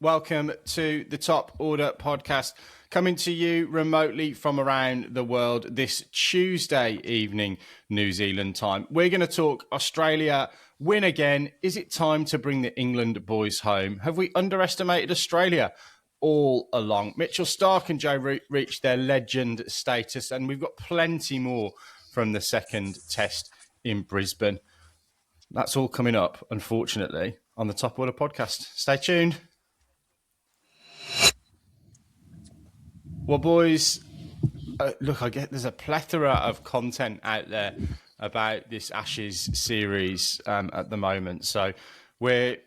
Welcome to the Top Order podcast, coming to you remotely from around the world this Tuesday evening, New Zealand time. We're going to talk Australia win again. Is it time to bring the England boys home? Have we underestimated Australia all along? Mitchell Starc and Joe Root reached their legend status, and we've got plenty more from the second test in Brisbane. That's all coming up, unfortunately, on the Top Order podcast. Stay tuned. Well, boys, look, I get there's a plethora of content out there about this Ashes series at the moment. So we're,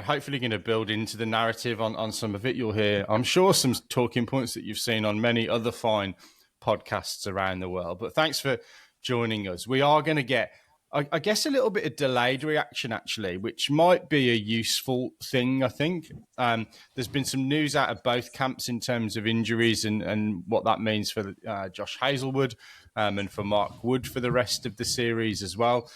hopefully going to build into the narrative on some of it. You'll hear, I'm sure, some talking points that you've seen on many other fine podcasts around the world. But thanks for joining us. We are going to get, I guess, a little bit of delayed reaction, actually, which might be a useful thing, I think. There's been some news out of both camps in terms of injuries and what that means for Josh Hazlewood and for Mark Wood for the rest of the series as well.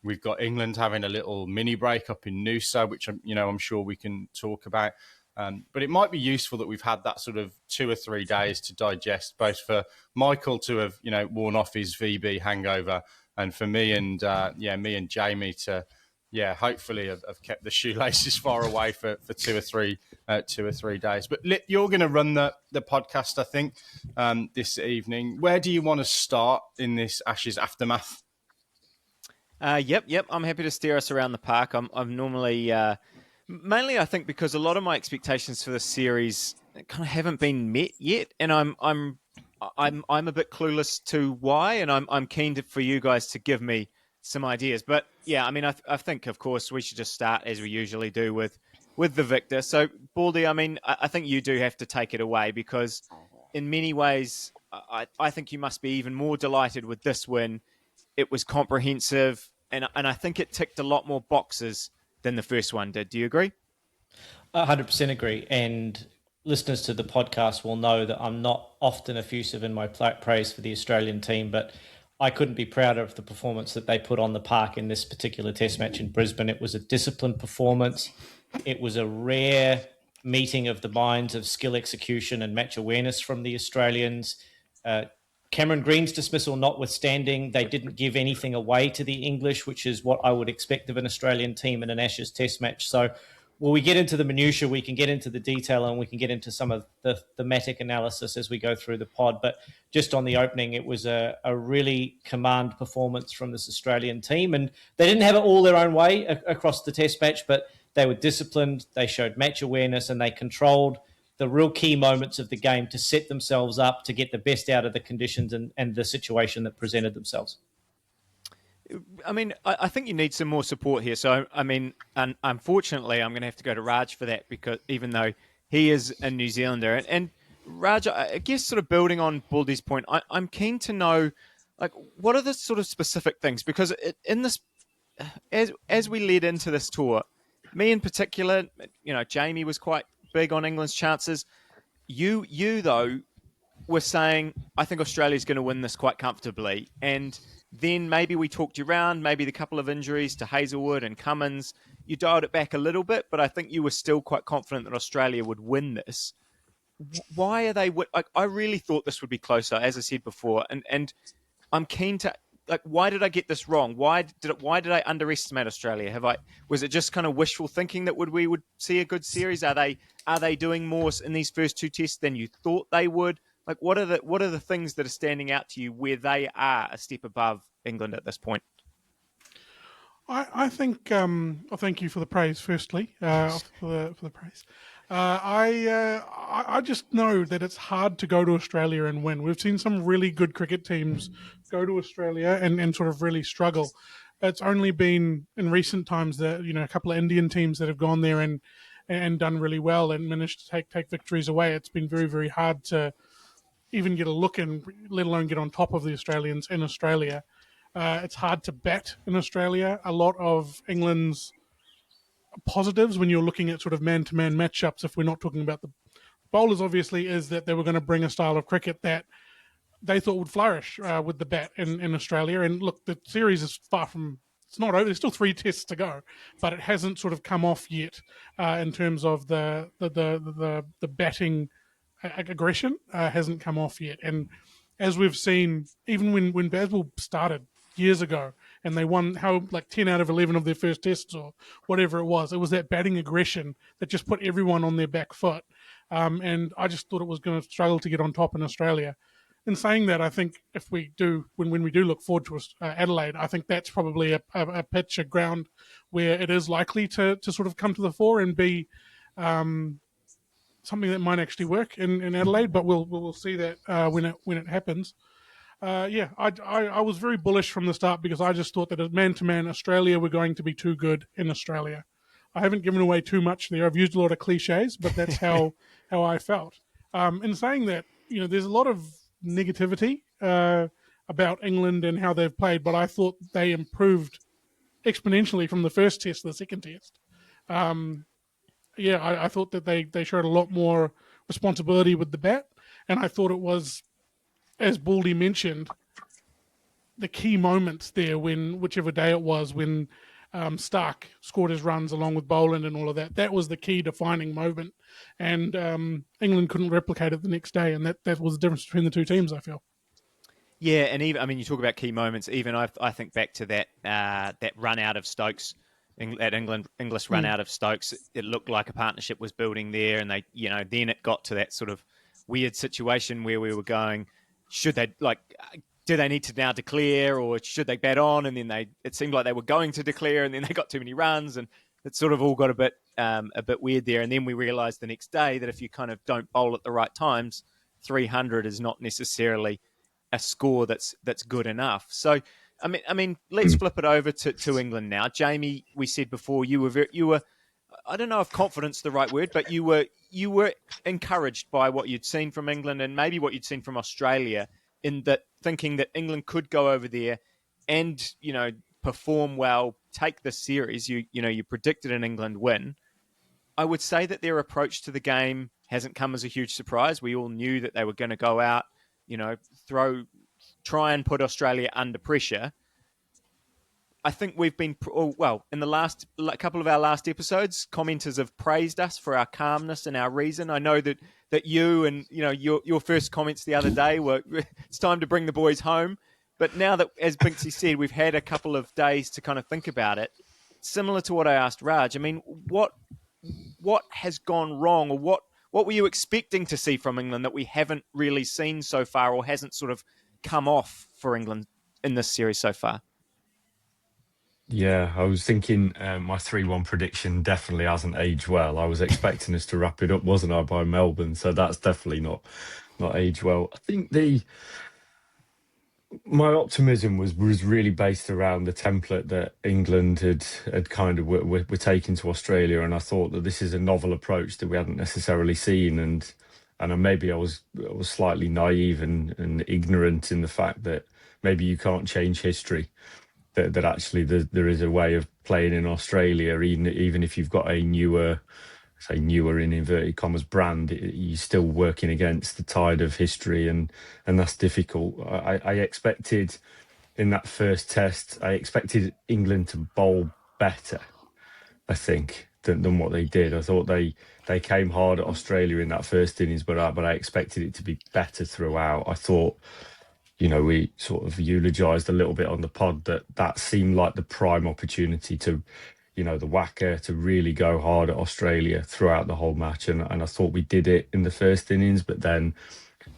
We've got England having a little mini break up in Noosa, which I'm sure we can talk about. But it might be useful that we've had that sort of 2 or 3 days to digest, both for Michael to have worn off his VB hangover, and for me and Jamie to hopefully have kept the shoelaces far away for 2 or 3 days. But you're going to run the podcast, I think, this evening. Where do you want to start in this Ashes aftermath? Yep. I'm happy to steer us around the park. I'm normally mainly, I think, because a lot of my expectations for this series kind of haven't been met yet, and I'm a bit clueless to why, and I'm keen for you guys to give me some ideas. But yeah, I mean, I think, of course, we should just start as we usually do with the victor. So, Baldy, I mean, I think you do have to take it away, because in many ways, I think you must be even more delighted with this win. It was comprehensive, and I think it ticked a lot more boxes than the first one did. Do you agree? 100% agree. And listeners to the podcast will know that I'm not often effusive in my praise for the Australian team, but I couldn't be prouder of the performance that they put on the park in this particular test match in Brisbane. It was a disciplined performance. It was a rare meeting of the minds of skill execution and match awareness from the Australians. Cameron Green's dismissal notwithstanding, they didn't give anything away to the English, which is what I would expect of an Australian team in an Ashes test match. So when we get into the minutiae, we can get into the detail, and we can get into some of the thematic analysis as we go through the pod. But just on the opening, it was a really command performance from this Australian team. And they didn't have it all their own way across the test match, but they were disciplined, they showed match awareness, and they controlled the real key moments of the game to set themselves up to get the best out of the conditions and the situation that presented themselves. I mean, I think you need some more support here. So, I mean, unfortunately, I'm going to have to go to Raj for that, because even though he is a New Zealander. And Raj, I guess sort of building on Baldy's point, I'm keen to know, like, what are the sort of specific things? Because in this, as we led into this tour, me in particular, Jamie was quite big on England's chances. You though, were saying, I think Australia's going to win this quite comfortably. And then maybe we talked you around, maybe the couple of injuries to Hazlewood and Cummins, you dialed it back a little bit, but I think you were still quite confident that Australia would win this. Why are they? I really thought this would be closer, as I said before, and I'm keen to, why did I get this wrong? Why did I underestimate Australia? Was it just kind of wishful thinking that we would see a good series? Are they doing more in these first 2 tests than you thought they would? Like, what are the things that are standing out to you where they are a step above England at this point? I think. Thank you for the praise. Firstly, for the praise. I just know that it's hard to go to Australia and win. We've seen some really good cricket teams go to Australia and sort of really struggle. It's only been in recent times that a couple of Indian teams that have gone there and done really well and managed to take victories away. It's been very, very hard to even get a look in, let alone get on top of the Australians in Australia. It's hard to bet in Australia. A lot of England's positives when you're looking at sort of man-to-man matchups, if we're not talking about the bowlers, obviously, is that they were going to bring a style of cricket that they thought would flourish with the bat in Australia. And look, the series is far from it's not over. There's still 3 tests to go, but it hasn't sort of come off yet in terms of the batting aggression hasn't come off yet. And as we've seen, even when Bazball started years ago and they won like 10 out of 11 of their first tests or whatever it was that batting aggression that just put everyone on their back foot. And I just thought it was going to struggle to get on top in Australia. In saying that, I think if we do, when we do look forward to Adelaide, I think that's probably a pitch, a ground where it is likely to sort of come to the fore and be something that might actually work in Adelaide. But we'll see that when it happens. I was very bullish from the start because I just thought that as man-to-man Australia were going to be too good in Australia. I haven't given away too much there. I've used a lot of cliches, but that's how I felt. In saying that, there's a lot of negativity about England and how they've played, but I thought they improved exponentially from the first test to the second test. I thought that they showed a lot more responsibility with the bat, and I thought it was, as Baldy mentioned, the key moments there when, whichever day it was, when Starc scored his runs along with Boland and all of that. That was the key defining moment. And England couldn't replicate it the next day. And that was the difference between the two teams, I feel. Yeah, and even, you talk about key moments. Even I think back to that run out of Stokes, that English run out of Stokes. It looked like a partnership was building there. And they, then it got to that sort of weird situation where we were going, should they, do they need to now declare or should they bat on? And then it seemed like they were going to declare and then they got too many runs and it sort of all got a bit weird there. And then we realised the next day that if you kind of don't bowl at the right times, 300 is not necessarily a score that's good enough. So, I mean, let's flip it over to England now. Jamie, we said before you were I don't know if confidence is the right word, but you were encouraged by what you'd seen from England and maybe what you'd seen from Australia, in that thinking that England could go over there and, perform well, take the series. You predicted an England win. I would say that their approach to the game hasn't come as a huge surprise. We all knew that they were going to go out, try and put Australia under pressure. I think we've been, in the last couple of our last episodes, commenters have praised us for our calmness and our reason. I know that you and, your first comments the other day were, it's time to bring the boys home. But now that, as Binksy said, we've had a couple of days to kind of think about it, similar to what I asked Raj, I mean, what has gone wrong, or what were you expecting to see from England that we haven't really seen so far, or hasn't sort of come off for England in this series so far? Yeah, I was thinking my 3-1 prediction definitely hasn't aged well. I was expecting us to wrap it up, wasn't I, by Melbourne? So that's definitely not aged well. I think my optimism was really based around the template that England had kind of were taking to Australia, and I thought that this is a novel approach that we hadn't necessarily seen, and maybe I was slightly naive and ignorant in the fact that maybe you can't change history. That actually there is a way of playing in Australia, even if you've got a newer in inverted commas brand, you're still working against the tide of history, and that's difficult. I expected in that first test, I expected England to bowl better, I think, than what they did. I thought they came hard at Australia in that first innings, but I expected it to be better throughout. I thought, we sort of eulogised a little bit on the pod that seemed like the prime opportunity to, the whacker, to really go hard at Australia throughout the whole match. And I thought we did it in the first innings, but then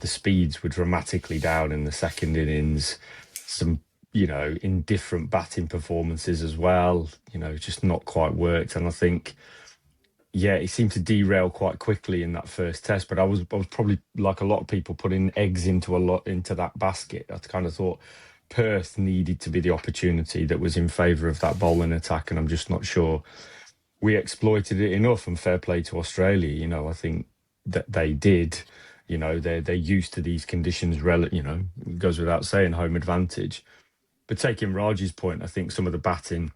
the speeds were dramatically down in the second innings. Some, indifferent batting performances as well, just not quite worked. And I think, it seemed to derail quite quickly in that first test, but I was probably, like a lot of people, putting eggs into that basket. I kind of thought Perth needed to be the opportunity that was in favour of that bowling attack, and I'm just not sure we exploited it enough. And fair play to Australia, I think that they did. They're used to these conditions. It goes without saying, home advantage. But taking Raj's point, I think some of the batting,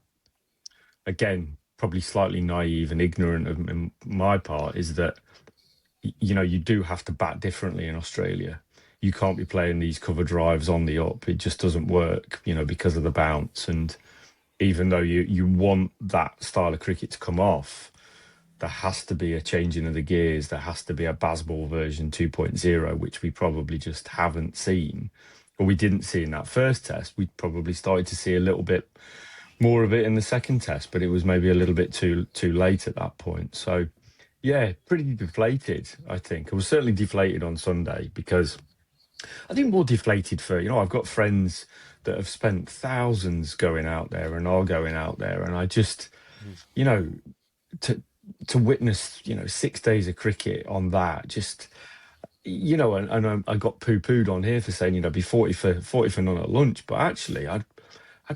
again, probably slightly naive and ignorant of my part, is that, you do have to bat differently in Australia. You can't be playing these cover drives on the up. It just doesn't work, because of the bounce. And even though you want that style of cricket to come off, there has to be a changing of the gears. There has to be a Bazball version 2.0, which we probably just haven't seen, or we didn't see in that first test. We probably started to see a little bit more of it in the second test, but it was maybe a little bit too late at that point. So, yeah, pretty deflated, I think. I was certainly deflated on Sunday, because I think more deflated for, I've got friends that have spent thousands going out there and are going out there. And I just, to witness, 6 days of cricket on that, just, and I got poo-pooed on here for saying, be 40 for none at lunch. But actually, I'd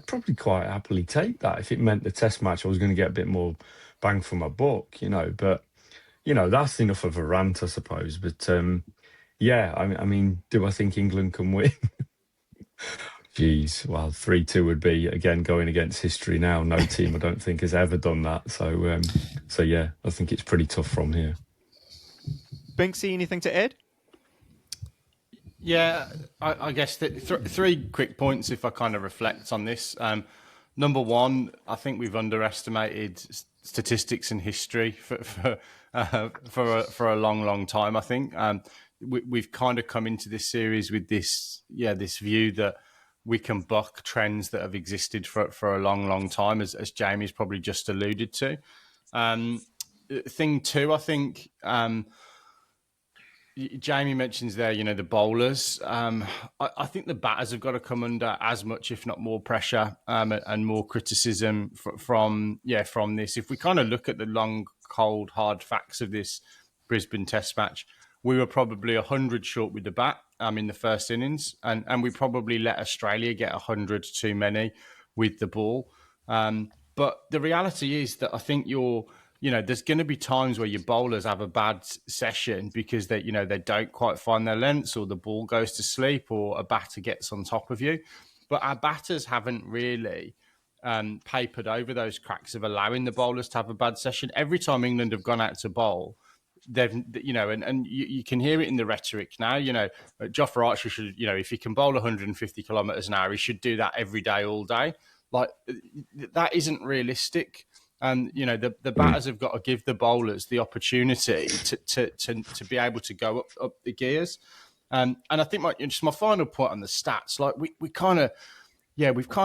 probably quite happily take that if it meant the test match I was going to get a bit more bang for my buck, But, that's enough of a rant, I suppose. But, yeah, I mean, do I think England can win? Geez, well, 3-2 would be, again, going against history now. No team, I don't think, has ever done that. So yeah, I think it's pretty tough from here. Binksy, anything to add? Yeah, I guess three quick points if I kind of reflect on this. Number one, I think we've underestimated statistics and history for a long time. I think we've kind of come into this series with this view that we can buck trends that have existed for a long time, as Jamie's probably just alluded to. Thing two, I think. Jamie mentions there, the bowlers. I think the batters have got to come under as much, if not more, pressure and more criticism from this. If we kind of look at the long, cold, hard facts of this Brisbane Test match, we were probably 100 short with the bat in the first innings, and we probably let Australia get 100 too many with the ball. But the reality is that I think there's going to be times where your bowlers have a bad session because they don't quite find their lengths, or the ball goes to sleep, or a batter gets on top of you. But our batters haven't really papered over those cracks of allowing the bowlers to have a bad session. Every time England have gone out to bowl, they've, and you can hear it in the rhetoric now. Jofra Archer should, if he can bowl 150 kilometres an hour, he should do that every day, all day. Like, that isn't realistic. And, the batters have got to give the bowlers the opportunity to be able to go up the gears. And I think my final point on the stats, like we've kind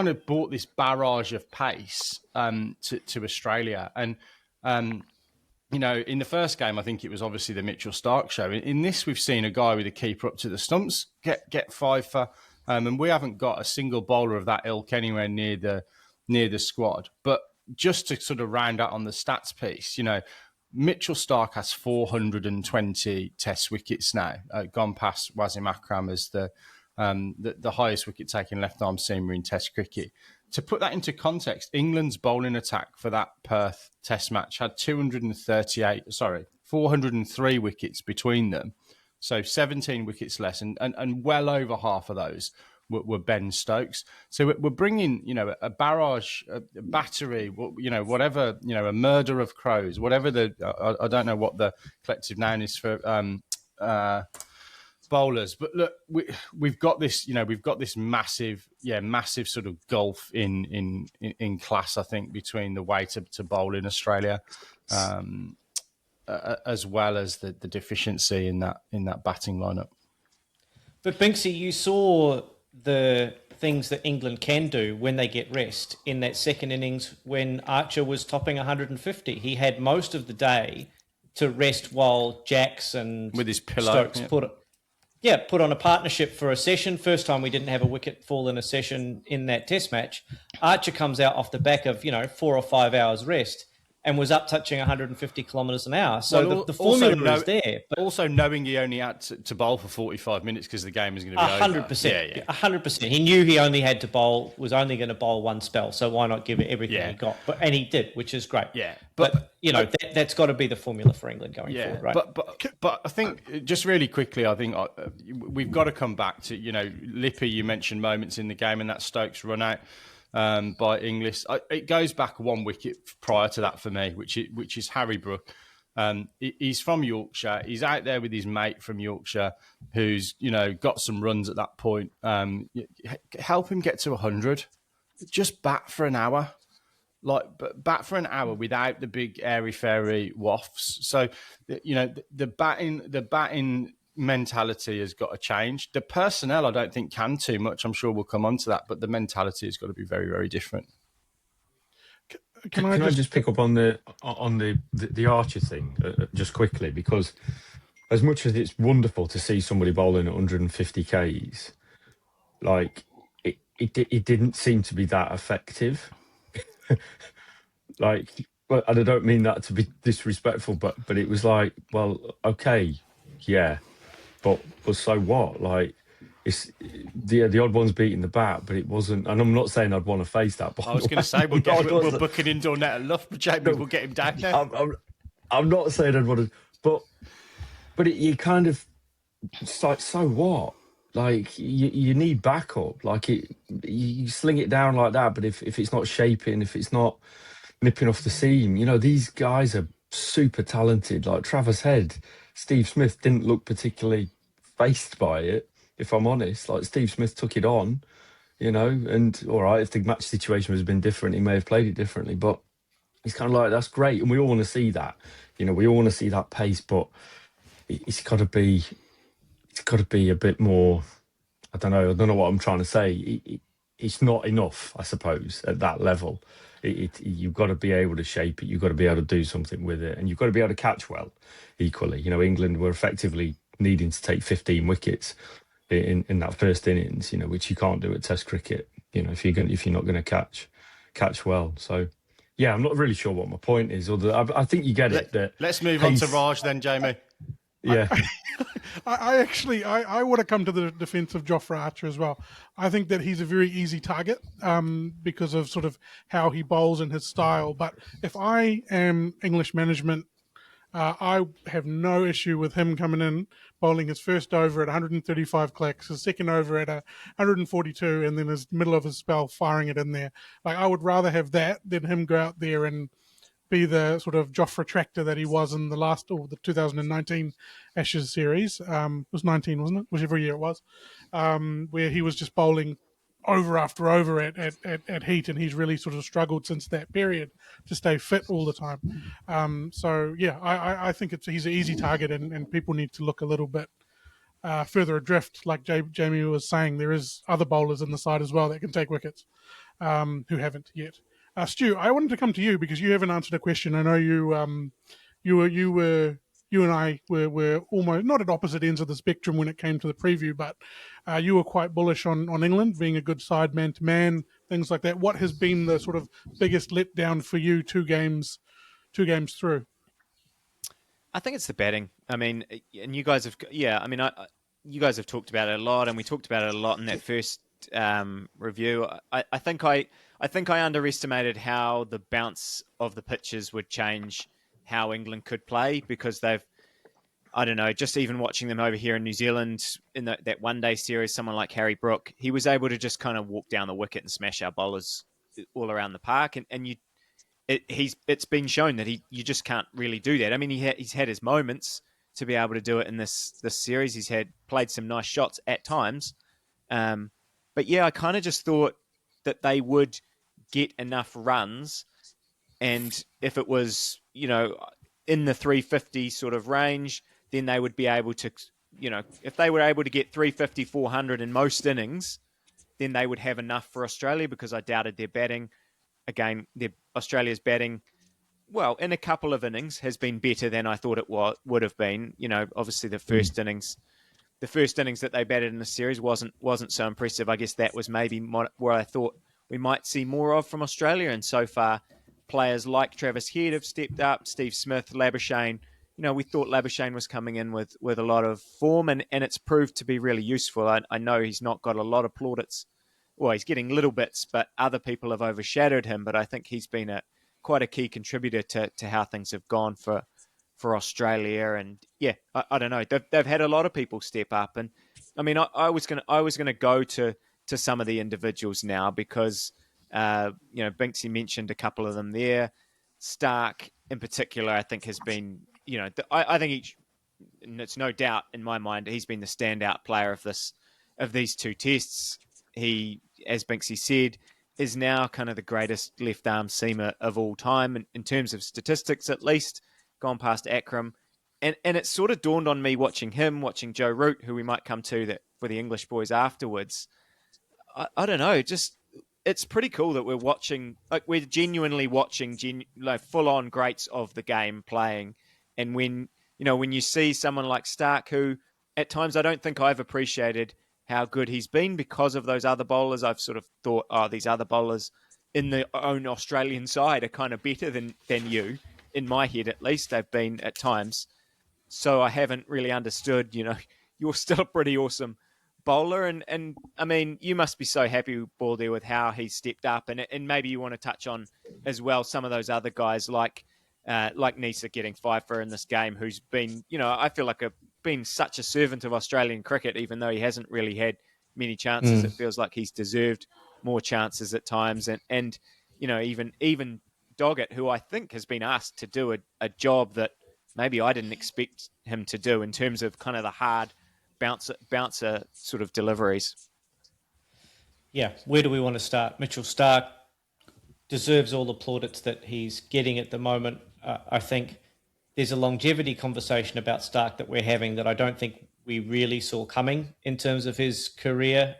of brought this barrage of pace to Australia. And, in the first game, I think it was obviously the Mitchell Starc show. In this, we've seen a guy with a keeper up to the stumps get 5 for, and we haven't got a single bowler of that ilk anywhere near the squad. But just to sort of round out on the stats piece, Mitchell Starc has 420 Test wickets now, gone past Wasim Akram as the highest wicket-taking left-arm seamer in Test cricket. To put that into context, England's bowling attack for that Perth Test match had 403 wickets between them, so 17 wickets less, and well over half of those were Ben Stokes. So we're bringing, a barrage, a battery, whatever, a murder of crows, whatever I don't know what the collective noun is for bowlers. But look, we've got this, we've got this massive sort of gulf in class, I think, between the way to bowl in Australia, as well as the deficiency in that batting lineup. But Binksy, you saw the things that England can do when they get rest in that second innings when Archer was topping 150. He had most of the day to rest while Jacks and with his pillow Stokes put on a partnership for a session. First time we didn't have a wicket fall in a session in that Test match. Archer comes out off the back of 4 or 5 hours rest and was up touching 150 kilometres an hour. So the formula is there. But also knowing he only had to bowl for 45 minutes because the game was going to be 100%. Yeah. 100%. He knew he only had to was only going to bowl one spell. So why not give it everything he got? And he did, which is great. Yeah. But that's got to be the formula for England going forward, right? But I think, just really quickly, I think we've got to come back to, Lippy, you mentioned moments in the game and that Stokes run out by Inglis. It goes back 1 wicket prior to that for me, which is Harry Brook. He's from Yorkshire. He's out there with his mate from Yorkshire, who's got some runs at that point. Help him get to 100. Just bat for an hour. like bat for an hour without the big airy fairy wafts. So the batting mentality has got to change. The personnel I don't think can too much. I'm sure we'll come on to that, but the mentality has got to be very, very different. Can I just pick up on the Archer thing just quickly, because as much as it's wonderful to see somebody bowling at 150 Ks, like it didn't seem to be that effective. Like, well, and I don't mean that to be disrespectful, but it was like, well, okay, yeah, but so what? Like, it's the odd one's beating the bat, but it wasn't. And I'm not saying I'd want to face that. But I was going to say we'll book an indoor net at Luff, but Jamie, we'll get him down there. I'm not saying I'd want to, but you kind of, it's like, so what? Like, you need backup. Like, you sling it down like that, but if it's not shaping, if it's not nipping off the seam, these guys are super talented. Like Travis Head, Steve Smith didn't look particularly faced by it, if I'm honest. Like, Steve Smith took it on, and all right, if the match situation has been different, he may have played it differently, but it's kind of like, that's great. And we all want to see that, we all want to see that pace, but it's got to be a bit more. I don't know what I'm trying to say. It's not enough, I suppose, at that level. You've got to be able to shape it. You've got to be able to do something with it, and you've got to be able to catch well. Equally, England were effectively needing to take 15 wickets in that first innings, which you can't do at Test cricket. If you're not going to catch well. So, yeah, I'm not really sure what my point is. Although I think you get it. Let's move on to Raj then, Jamie. Yeah. I want to come to the defence of Jofra Archer as well. I think that he's a very easy target because of sort of how he bowls and his style. But if I am English management, I have no issue with him coming in, bowling his first over at 135 clicks, his second over at 142, and then his middle of his spell firing it in there. Like, I would rather have that than him go out there and be the sort of Jofra tractor that he was in the 2019 Ashes series. It was 19, wasn't it? Whichever year it was, where he was just bowling over after over at heat, and he's really sort of struggled since that period to stay fit all the time. So yeah, I think he's an easy target, and people need to look a little bit further adrift. Like Jamie was saying, there is other bowlers in the side as well that can take wickets who haven't yet. Stu, I wanted to come to you because you haven't answered a question. I know you and I were almost not at opposite ends of the spectrum when it came to the preview, but you were quite bullish on England being a good side, man to man, things like that. What has been the sort of biggest letdown for you two games through? I think it's the batting. I mean, and you guys have, you guys have talked about it a lot, and we talked about it a lot in that first review. I think I underestimated how the bounce of the pitches would change how England could play, because I don't know, just even watching them over here in New Zealand in that one-day series, someone like Harry Brook, he was able to just kind of walk down the wicket and smash our bowlers all around the park. And it's been shown that you just can't really do that. I mean, he's had his moments to be able to do it in this series. He's played some nice shots at times. But yeah, I kind of just thought that they would get enough runs, and if it was, in the 350 sort of range, then they would be able to, if they were able to get 350, 400 in most innings, then they would have enough for Australia, because I doubted their batting. Again, Australia's batting, well, in a couple of innings has been better than I thought it would have been. Obviously the first innings that they batted in the series wasn't so impressive. I guess that was maybe where I thought we might see more of from Australia. And so far, players like Travis Head have stepped up, Steve Smith, Labuschagne. We thought Labuschagne was coming in with a lot of form, and it's proved to be really useful. I know he's not got a lot of plaudits. Well, he's getting little bits, but other people have overshadowed him. But I think he's been quite a key contributor to how things have gone for Australia. And yeah, I don't know. They've had a lot of people step up, and I mean, I was gonna go to some of the individuals now, because Binksy mentioned a couple of them there. Starc in particular, I think has been, I think and it's no doubt in my mind, he's been the standout player of these two tests. He, as Binksy said, is now kind of the greatest left arm seamer of all time, in terms of statistics at least, gone past Akram. And it sort of dawned on me watching him, watching Joe Root, who we might come to that for the English boys afterwards. I don't know, just it's pretty cool that we're watching, like we're genuinely watching full on greats of the game playing. And when you see someone like Starc, who at times I don't think I've appreciated how good he's been because of those other bowlers. I've sort of thought, these other bowlers in the own Australian side are kind of better than you. In my head, at least, they've been at times. So I haven't really understood, you're still a pretty awesome bowler. And I mean, you must be so happy, Baldy, with how he stepped up. And maybe you want to touch on as well some of those other guys like Nisa getting 5 for in this game, who's been, I feel like been such a servant of Australian cricket, even though he hasn't really had many chances. It feels like he's deserved more chances at times. And even Doggett, who I think has been asked to do a job that maybe I didn't expect him to do in terms of kind of the hard bouncer sort of deliveries. Yeah, where do we want to start? Mitchell Starc deserves all the plaudits that he's getting at the moment. I think there's a longevity conversation about Starc that we're having that I don't think we really saw coming in terms of his career.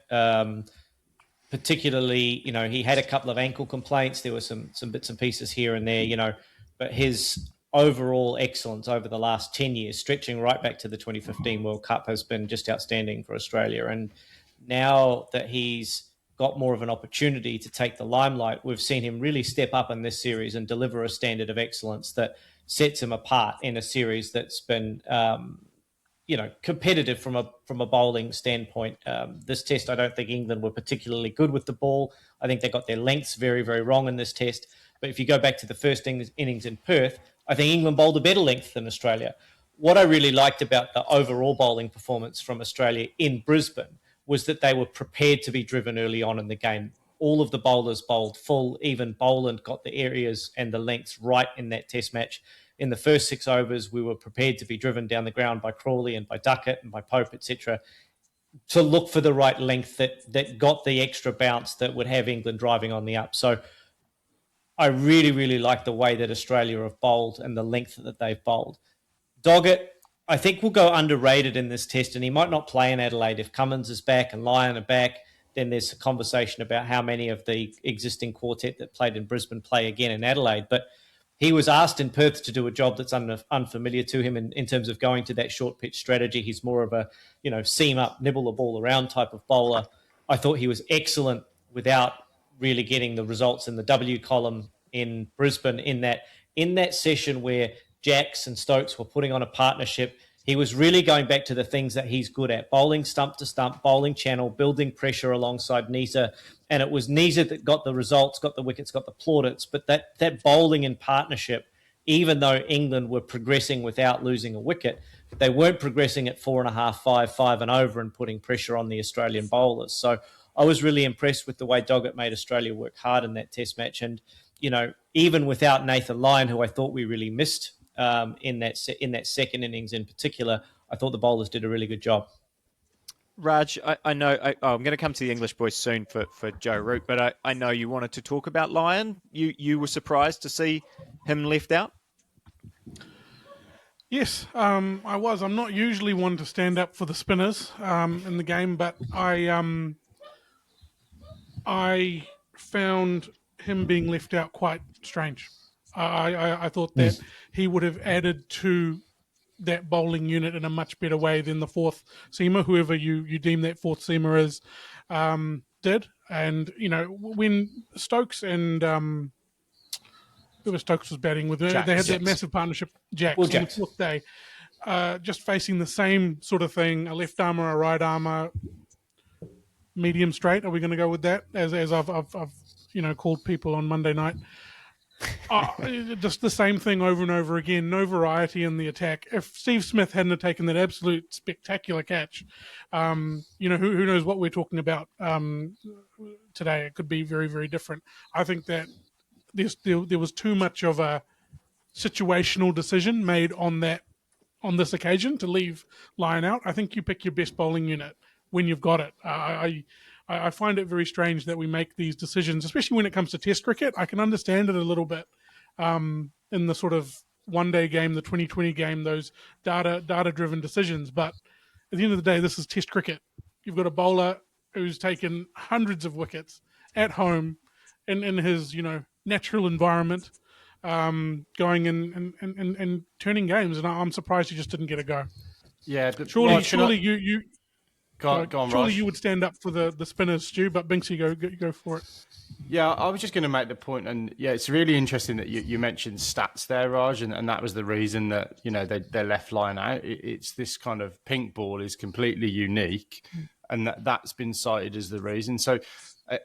Particularly, he had a couple of ankle complaints. There were some bits and pieces here and there, but his overall excellence over the last 10 years, stretching right back to the 2015 World Cup, has been just outstanding for Australia. And now that he's got more of an opportunity to take the limelight, we've seen him really step up in this series and deliver a standard of excellence that sets him apart in a series that's been, competitive from a bowling standpoint. This test, I don't think England were particularly good with the ball. I think they got their lengths very, very wrong in this test. But if you go back to the first innings in Perth, I think England bowled a better length than Australia. What I really liked about the overall bowling performance from Australia in Brisbane was that they were prepared to be driven early on in the game. All of the bowlers bowled full. Even Boland got the areas and the lengths right in that test match. In the first 6 overs, we were prepared to be driven down the ground by Crawley and by Duckett and by Pope, etc., to look for the right length that got the extra bounce that would have England driving on the up. So I really, really like the way that Australia have bowled and the length that they've bowled. Doggett, I think, will go underrated in this test, and he might not play in Adelaide. If Cummins is back and Lyon are back, then there's a conversation about how many of the existing quartet that played in Brisbane play again in Adelaide. But he was asked in Perth to do a job that's unfamiliar to him in terms of going to that short pitch strategy. He's more of a, seam up, nibble the ball around type of bowler. I thought he was excellent without really getting the results in the W column in Brisbane in that session where Jacks and Stokes were putting on a partnership. He was really going back to the things that he's good at: bowling stump to stump, bowling channel, building pressure alongside Nisa. And it was Nisa that got the results, got the wickets, got the plaudits. But that bowling in partnership, even though England were progressing without losing a wicket, they weren't progressing at 4.5, 5 and over and putting pressure on the Australian bowlers. So I was really impressed with the way Doggett made Australia work hard in that test match. And, even without Nathan Lyon, who I thought we really missed in that second innings in particular, I thought the bowlers did a really good job. Raj, I know I'm going to come to the English boys soon for Joe Root, but I know you wanted to talk about Lyon. You were surprised to see him left out? Yes, I was. I'm not usually one to stand up for the spinners in the game, but I found him being left out quite strange. I thought that he would have added to that bowling unit in a much better way than the fourth seamer, whoever you deem that fourth seamer is, did. And, when Stokes and whoever Stokes was batting with, they had that massive partnership, Jacks, on the fourth day, just facing the same sort of thing, a left armour, a right armour, medium straight. Are we going to go with that? As I've called people on Monday night. Just the same thing over and over again. No variety in the attack. If Steve Smith hadn't have taken that absolute spectacular catch, who knows what we're talking about today? It could be very, very different. I think that there was too much of a situational decision made on this occasion to leave Lyon out. I think you pick your best bowling unit when you've got it. I find it very strange that we make these decisions, especially when it comes to Test cricket. I can understand it a little bit in the sort of one-day game, the 2020 game, those data-driven decisions. But at the end of the day, this is Test cricket. You've got a bowler who's taken hundreds of wickets at home in his natural environment, going in and turning games, and I'm surprised he just didn't get a go. Yeah, surely you go on, surely Raj. you would stand up for the spinners, Stu. But Binksy, go for it. Yeah, I was just going to make the point, and yeah, it's really interesting that you mentioned stats there, Raj, and that was the reason that they left Lyon out. It's this kind of pink ball is completely unique, and that's been cited as the reason. So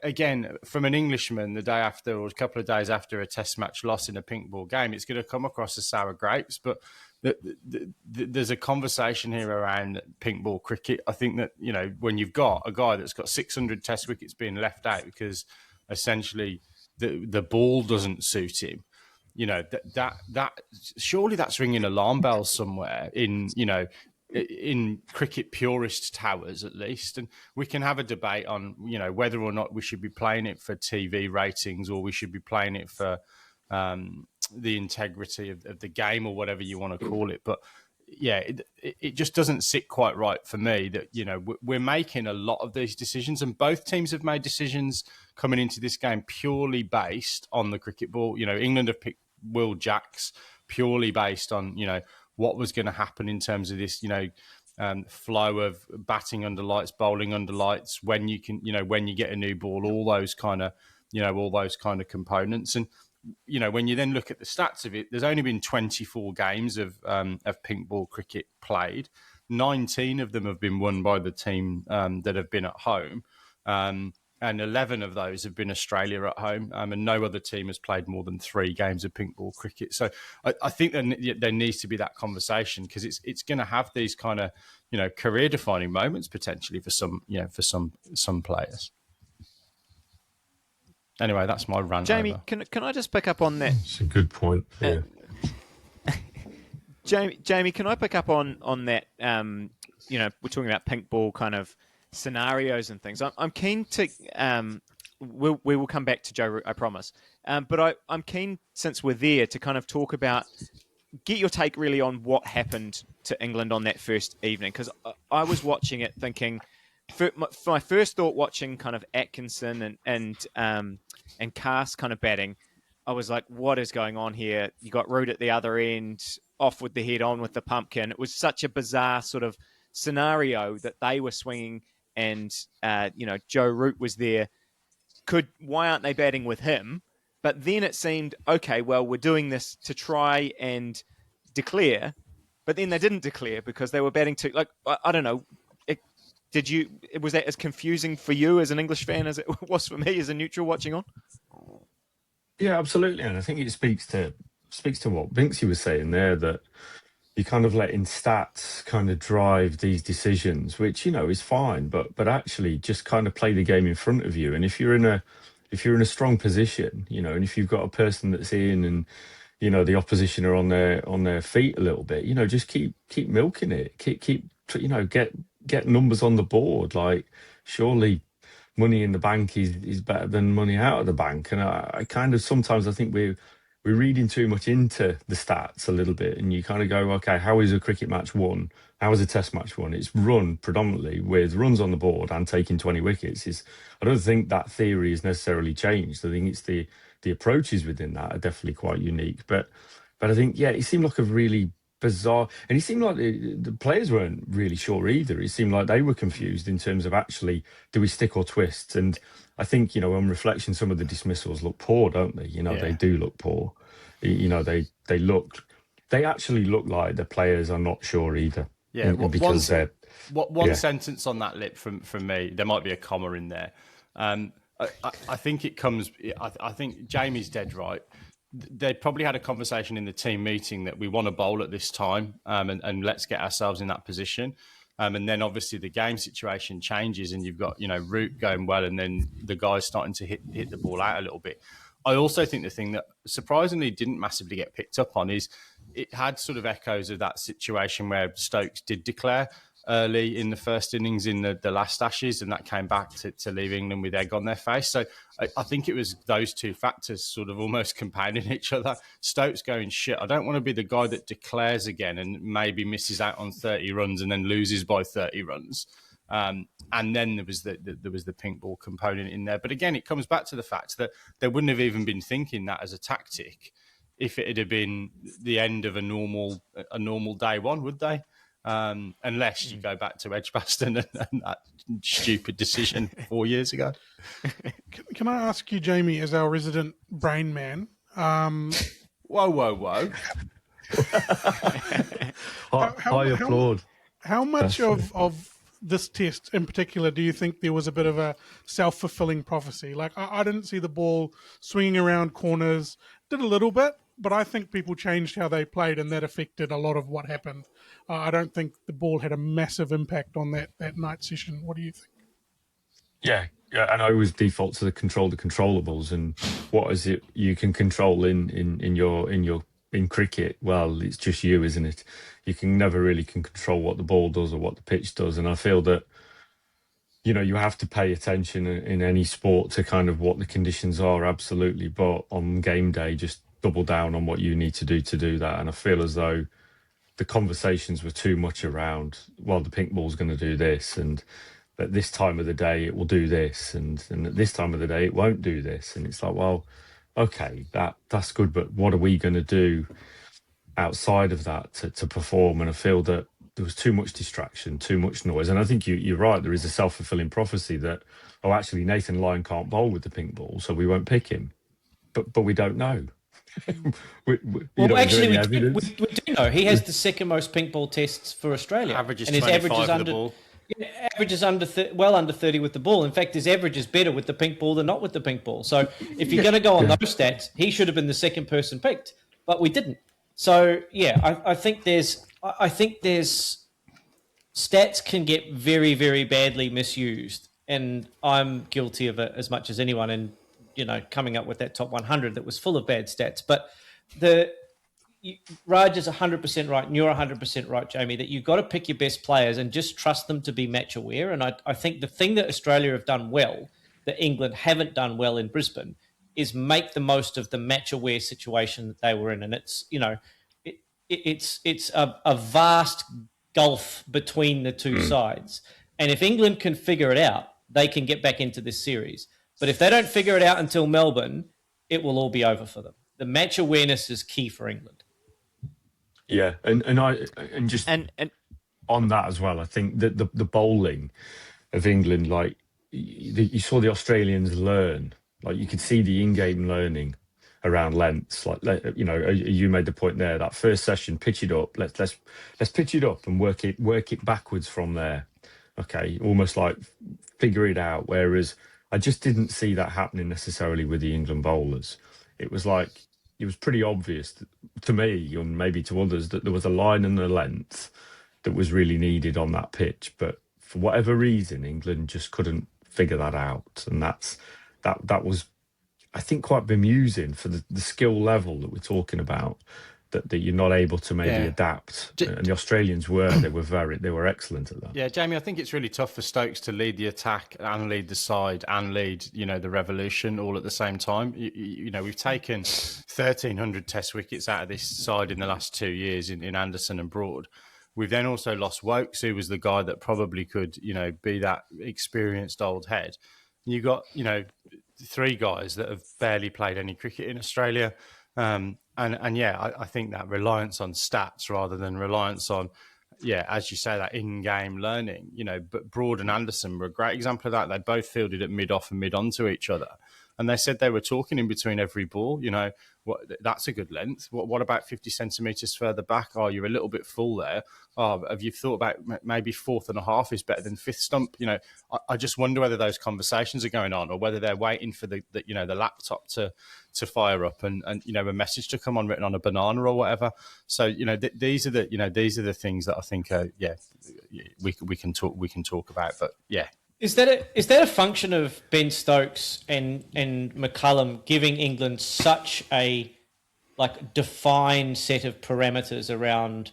again, from an Englishman, the day after or a couple of days after a Test match loss in a pink ball game, it's going to come across as sour grapes. But there's a conversation here around pink ball cricket. I think that when you've got a guy that's got 600 Test wickets being left out because essentially the ball doesn't suit him, that surely that's ringing alarm bells somewhere in cricket purist towers, at least. And we can have a debate on whether or not we should be playing it for TV ratings or we should be playing it for the integrity of the game or whatever you want to call it. But yeah, it just doesn't sit quite right for me that we're making a lot of these decisions, and both teams have made decisions coming into this game purely based on the cricket ball. England have picked Will Jacks purely based on what was going to happen in terms of this flow of batting under lights, bowling under lights, when you can when you get a new ball, all those kind of components. And when you then look at the stats of it, there's only been 24 games of pink ball cricket played. 19 of them have been won by the team that have been at home. And 11 of those have been Australia at home. And no other team has played more than 3 games of pink ball cricket. So I think there needs to be that conversation, because it's going to have these kind of, career defining moments potentially for some players. Anyway, that's my rant. Jamie, over. Can I just pick up on that? It's a good point. Yeah. Jamie, can I pick up on that? We're talking about pink ball kind of scenarios and things. I'm keen to. We will come back to Joe Root, I promise. But I'm keen, since we're there, to kind of talk about, get your take really on what happened to England on that first evening, because I was watching it thinking. My first thought, watching kind of Atkinson and Cast kind of batting, I was like, what is going on here? You got Root at the other end, off with the head, on with the pumpkin. It was such a bizarre sort of scenario that they were swinging, and Joe Root was there. Why aren't they batting with him? But then it seemed, okay, well, we're doing this to try and declare, but then they didn't declare because they were batting to, I don't know. Was that as confusing for you as an English fan as it was for me as a neutral watching on? Yeah, absolutely. And I think it speaks to what Binksy was saying there, that you kind of letting stats kind of drive these decisions, which, is fine, but actually just kind of play the game in front of you. And if you're in a strong position, and if you've got a person that's in, and the opposition are on their feet a little bit, just keep milking it, keep get numbers on the board. Like, surely money in the bank is better than money out of the bank. And I kind of, sometimes I think we're reading too much into the stats a little bit, and you kind of go, okay, how is a cricket match won? How is a Test match won? It's run predominantly with runs on the board and taking 20 wickets. I don't think that theory has necessarily changed. I think it's the approaches within that are definitely quite unique. But I think, yeah, it seemed like a really bizarre, and it seemed like the players weren't really sure either. It seemed like they were confused in terms of, actually, do we stick or twist? And I think, on reflection, some of the dismissals look poor, don't they? They do look poor. They actually look like the players are not sure either. Yeah, because one sentence on that lip from me. There might be a comma in there. I think it comes. I think Jamie's dead right. They probably had a conversation in the team meeting that we want to bowl at this time, and let's get ourselves in that position. And then obviously the game situation changes, and you've got Root going well, and then the guys starting to hit the ball out a little bit. I also think the thing that surprisingly didn't massively get picked up on is it had sort of echoes of that situation where Stokes did declare. early in the first innings in the last Ashes, and that came back to leave England with egg on their face. So I think it was those two factors sort of almost compounding each other. Stokes going, shit, I don't want to be the guy that declares again and maybe misses out on 30 runs and then loses by 30 runs. And then there was the pink ball component in there. But again, it comes back to the fact that they wouldn't have even been thinking that as a tactic if it had been the end of a normal day one, would they? Unless you go back to Edgbaston and that stupid decision 4 years ago. Can I ask you, Jamie, as our resident brain man? Whoa. I applaud. How much of this test in particular do you think there was a bit of a self-fulfilling prophecy? Like, I didn't see the ball swinging around corners, did a little bit, but I think people changed how they played and that affected a lot of what happened. I don't think the ball had a massive impact on that night session. What do you think? Yeah, and I always default to the controllables, and what is it you can control in cricket? Well, it's just you, isn't it? You can never really control what the ball does or what the pitch does, and I feel that you have to pay attention in any sport to kind of what the conditions are, absolutely. But on game day, just double down on what you need to do that. And I feel as though the conversations were too much around, well, the pink ball's going to do this, and at this time of the day it will do this, and at this time of the day it won't do this. And it's like, well, okay, that's good, but what are we going to do outside of that to perform? And I feel that there was too much distraction, too much noise. And I think you're right, there is a self-fulfilling prophecy that, actually Nathan Lyon can't bowl with the pink ball, so we won't pick him. But we don't know. we do know. He has the second most pink ball tests for Australia. Averages and his 25 average is with the ball. Averages under 30 with the ball. In fact, his average is better with the pink ball than not with the pink ball. So if you're going to go on those stats, he should have been the second person picked, but we didn't. So yeah, I think there's stats can get very, very badly misused, and I'm guilty of it as much as anyone. And coming up with that top 100 that was full of bad stats. But Raj is 100% right, and you're 100% right, Jamie, that you've got to pick your best players and just trust them to be match aware. And I think the thing that Australia have done well, that England haven't done well in Brisbane, is make the most of the match aware situation that they were in. And it's, it's a vast gulf between the two sides. And if England can figure it out, they can get back into this series. But if they don't figure it out until Melbourne, it will all be over for them. The match awareness is key for England. Yeah, and on that as well, I think that the bowling of England, like you saw the Australians learn, like you could see the in-game learning around lengths. Like you made the point there. That first session, pitch it up. Let's pitch it up and work it backwards from there. Okay, almost like figure it out. Whereas I just didn't see that happening necessarily with the England bowlers. It was like, it was pretty obvious to me, and maybe to others, that there was a line and a length that was really needed on that pitch. But for whatever reason, England just couldn't figure that out. And that was, I think, quite bemusing for the skill level that we're talking about, that you're not able to maybe adapt. And the Australians they were excellent at that. Yeah, Jamie, I think it's really tough for Stokes to lead the attack and lead the side and lead, the revolution all at the same time. We've taken 1,300 test wickets out of this side in the last 2 years in Anderson and Broad. We've then also lost Wokes, who was the guy that probably could, be that experienced old head. And you've got, 3 guys that have barely played any cricket in Australia. I think that reliance on stats rather than reliance on, as you say, that in-game learning, but Broad and Anderson were a great example of that. They both fielded at mid-off and mid-on to each other. And they said they were talking in between every ball, that's a good length. What about 50 centimetres further back? Oh, you're a little bit full there. Oh, have you thought about maybe 4th and a half is better than 5th stump? I just wonder whether those conversations are going on, or whether they're waiting for the laptop to fire up and a message to come on written on a banana or whatever. So these are the things that I think we can talk about. But yeah. Is that a function of Ben Stokes and McCullum giving England such a defined set of parameters around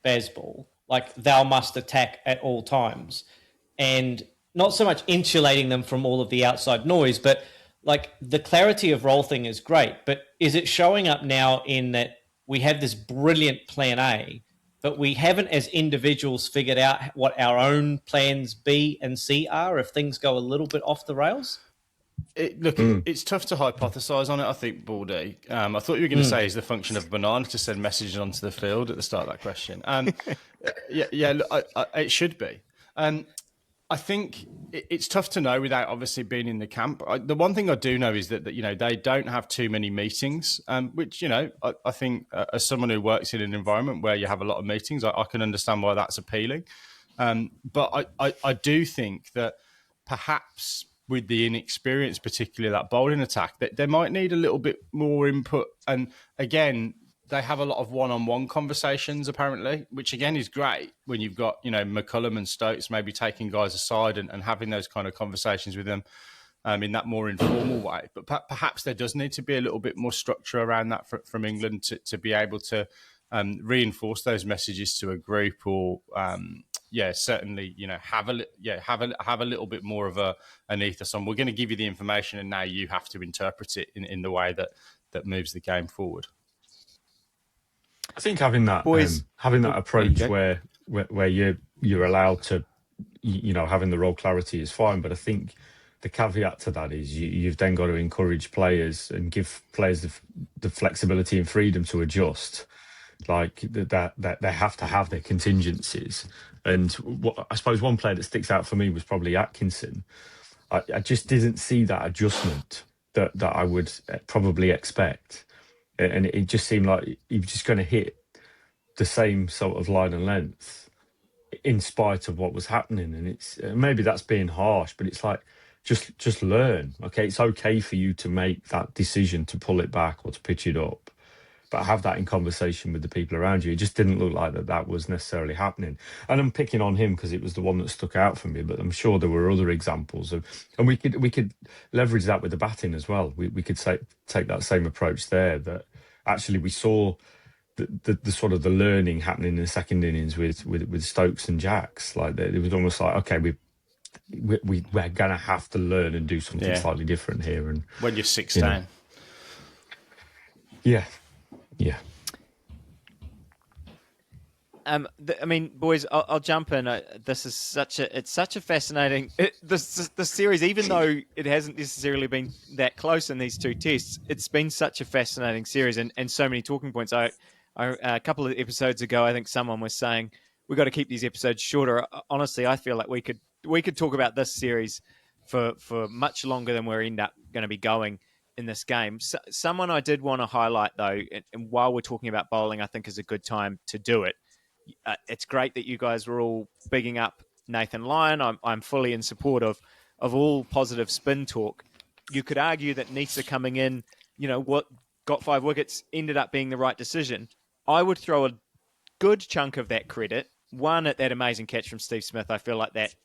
Bazball? like thou must attack at all times, and not so much insulating them from all of the outside noise, but like the clarity of role thing is great. But is it showing up now in that we have this brilliant plan A, but we haven't as individuals figured out what our own plans B and C are if things go a little bit off the rails? It's tough to hypothesize on it, I think, Baldy. I thought you were going to say is the function of banana to send messages onto the field at the start of that question. It should be. I think it's tough to know without obviously being in the camp. The one thing I do know is that they don't have too many meetings, which I think as someone who works in an environment where you have a lot of meetings, I can understand why that's appealing. But I do think that perhaps with the inexperience, particularly that bowling attack, that they might need a little bit more input. And again, they have a lot of one-on-one conversations, apparently, which again is great when you've got, McCullum and Stokes maybe taking guys aside and having those kind of conversations with them in that more informal way. But perhaps there does need to be a little bit more structure around that from England to be able to reinforce those messages to a group, or certainly have a little bit more of an ethos on, we're going to give you the information and now you have to interpret it in the way that moves the game forward. I think having that approach where you're allowed to, having the role clarity is fine, but I think the caveat to that is you've then got to encourage players and give players the flexibility and freedom to adjust. Like that they have to have their contingencies. And I suppose one player that sticks out for me was probably Atkinson. I just didn't see that adjustment that I would probably expect. And it just seemed like he was just going to hit the same sort of line and length in spite of what was happening. And it's maybe that's being harsh, but it's like, just learn. Okay, it's okay for you to make that decision to pull it back or to pitch it up, but have that in conversation with the people around you. It just didn't look like that was necessarily happening. And I'm picking on him because it was the one that stuck out for me, but I'm sure there were other examples of, and we could leverage that with the batting as well. We could take that same approach there, that actually we saw the sort of the learning happening in the second innings with Stokes and Jacks. Like it was almost like, okay, we're going to have to learn and do something slightly different here. And when you're 16. Yeah. Boys, I'll jump in. This is such a fascinating this series, even though it hasn't necessarily been that close in these two tests. It's been such a fascinating series and so many talking points. A couple of episodes ago, I think someone was saying we've got to keep these episodes shorter. Honestly, I feel like we could talk about this series for much longer than we're going to be going in this game. Someone I did want to highlight, though, and while we're talking about bowling, I think is a good time to do it. It's great that you guys were all bigging up Nathan Lyon. I'm fully in support of all positive spin talk. You could argue that Nisa coming in, what got 5 wickets, ended up being the right decision. I would throw a good chunk of that credit, one, at that amazing catch from Steve Smith. I feel like that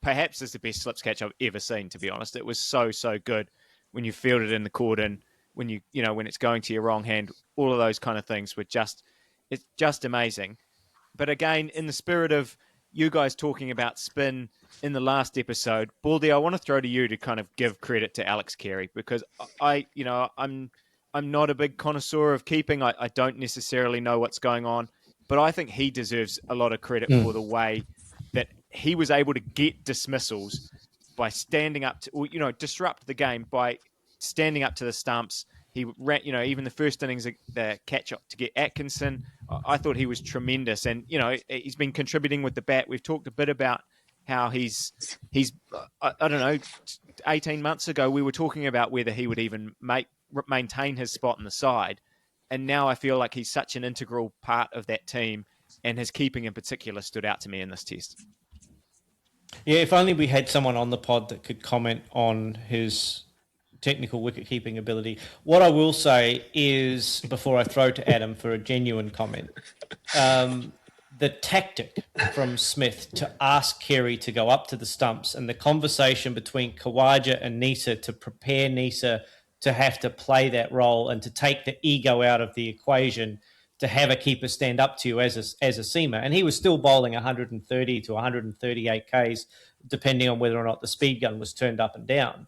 perhaps is the best slips catch I've ever seen, to be honest. It was so good when you field it in the cordon, when when it's going to your wrong hand, all of those kind of things were it's just amazing. But again, in the spirit of you guys talking about spin in the last episode, Baldy, I want to throw to you to kind of give credit to Alex Carey, because I'm not a big connoisseur of keeping. I don't necessarily know what's going on, but I think he deserves a lot of credit for the way that he was able to get dismissals by standing up to, disrupt the game by standing up to the stumps. He ran, even the first innings, the catch up to get Atkinson, I thought he was tremendous. And, he's been contributing with the bat. We've talked a bit about how he's I don't know, 18 months ago, we were talking about whether he would even maintain his spot in the side. And now I feel like he's such an integral part of that team, and his keeping in particular stood out to me in this test. Yeah, if only we had someone on the pod that could comment on his technical wicket-keeping ability. What I will say is, before I throw to Adam for a genuine comment, the tactic from Smith to ask Carey to go up to the stumps and the conversation between Khawaja and Nisa to prepare Nisa to have to play that role and to take the ego out of the equation, to have a keeper stand up to you as a seamer. And he was still bowling 130 to 138 Ks, depending on whether or not the speed gun was turned up and down,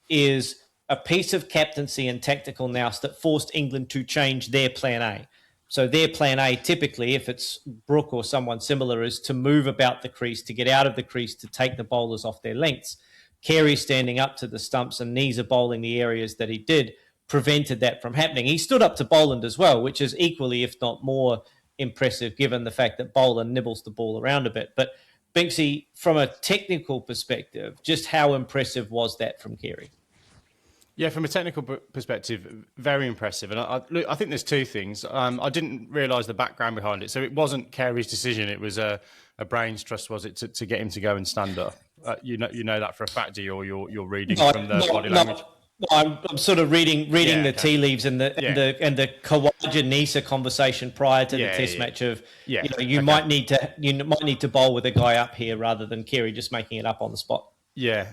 is a piece of captaincy and tactical nous that forced England to change their plan A. So their plan A, typically, if it's Brook or someone similar, is to move about the crease, to get out of the crease, to take the bowlers off their lengths. Carey standing up to the stumps and Neser bowling the areas that he did prevented that from happening. He stood up to Boland as well, which is equally, if not more, impressive given the fact that Boland nibbles the ball around a bit. But Binksy, from a technical perspective, just how impressive was that from Carey? Yeah, from a technical perspective, very impressive. And I think there's two things. I didn't realise the background behind it. So it wasn't Carey's decision. It was a brains trust, was it, to get him to go and stand up? You know that for a fact, do you? Or you're reading from the body language? No, I'm sort of reading the tea leaves and the Khawaja Nisa conversation prior to the test match of you might need to bowl with a guy up here rather than Carey just making it up on the spot. Yeah.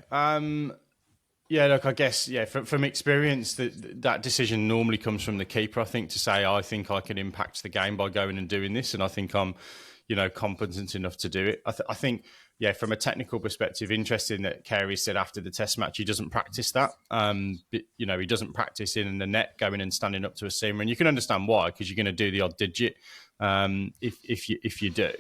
Yeah, look, I guess, from experience, that decision normally comes from the keeper, I think, to say, I think I can impact the game by going and doing this, and I think I'm, competent enough to do it. I think, from a technical perspective, interesting that Carey said after the test match he doesn't practice that. He doesn't practice in the net, going and standing up to a seamer, and you can understand why, because you're going to do the odd digit if you do.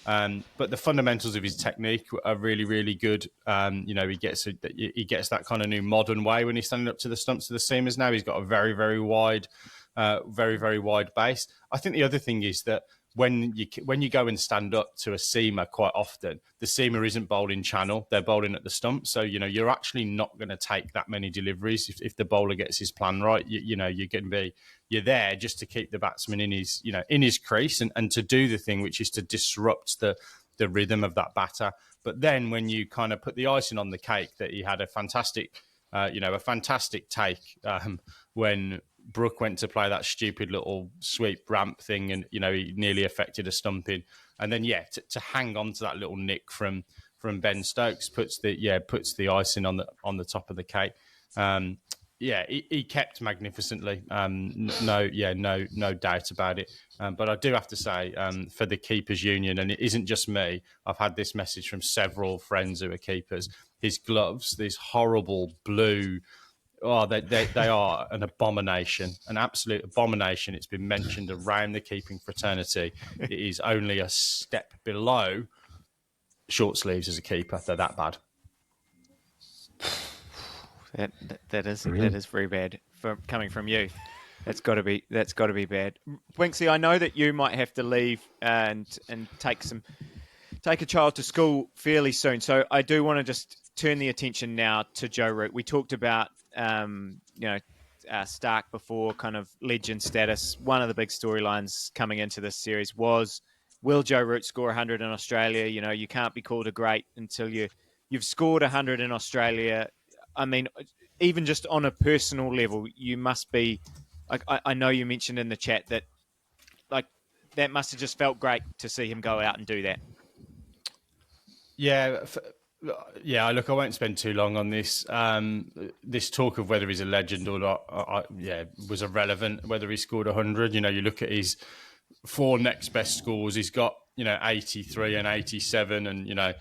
But the fundamentals of his technique are really, really good. He gets that kind of new modern way when he's standing up to the stumps of the seamers. Now he's got a very, very wide, very wide base. I think the other thing is that when you go and stand up to a seamer, quite often the seamer isn't bowling channel; they're bowling at the stump. So you're actually not going to take that many deliveries if the bowler gets his plan right. You're there just to keep the batsman in his crease and to do the thing, which is to disrupt the rhythm of that batter. But then when you kind of put the icing on the cake, that he had a fantastic take when Brook went to play that stupid little sweep ramp thing, and he nearly affected a stumping. And then to hang on to that little nick from Ben Stokes puts the icing on the top of the cake. He kept magnificently. No doubt about it. But I do have to say, for the keepers union, and it isn't just me, I've had this message from several friends who are keepers. His gloves, these horrible blue. Oh, they are an abomination, an absolute abomination. It's been mentioned around the keeping fraternity. It is only a step below short sleeves as a keeper. They're that bad. That is very bad coming from you. That's got to be bad. Winksy, I know that you might have to leave and take a child to school fairly soon. So I do want to just turn the attention now to Joe Root. We talked about Starc before, kind of legend status. One of the big storylines coming into this series was, will Joe Root score 100 in Australia? You can't be called a great until you've scored 100 in Australia. I mean, even just on a personal level, you must be. I know you mentioned in the chat that that must have just felt great to see him go out and do that. Look, I won't spend too long on this. This talk of whether he's a legend or not, was irrelevant. Whether he scored 100, you look at his 4 next best scores. He's got 83 and 87, and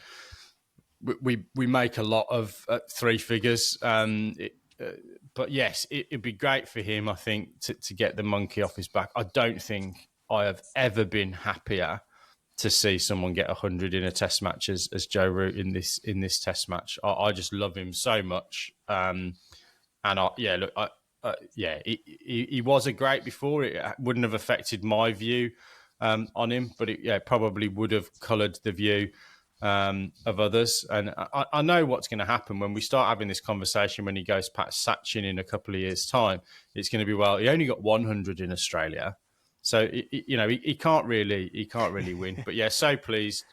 we make a lot of 3 figures. But yes, it'd be great for him, I think, to get the monkey off his back. I don't think I have ever been happier to see someone get 100 in a test match as Joe Root in this test match. I just love him so much. He was a great before. It wouldn't have affected my view on him, but it probably would have coloured the view of others. And I know what's going to happen when we start having this conversation when he goes past Sachin in a couple of years' time. It's going to be, well, he only got 100 in Australia. So he can't really win, but so pleased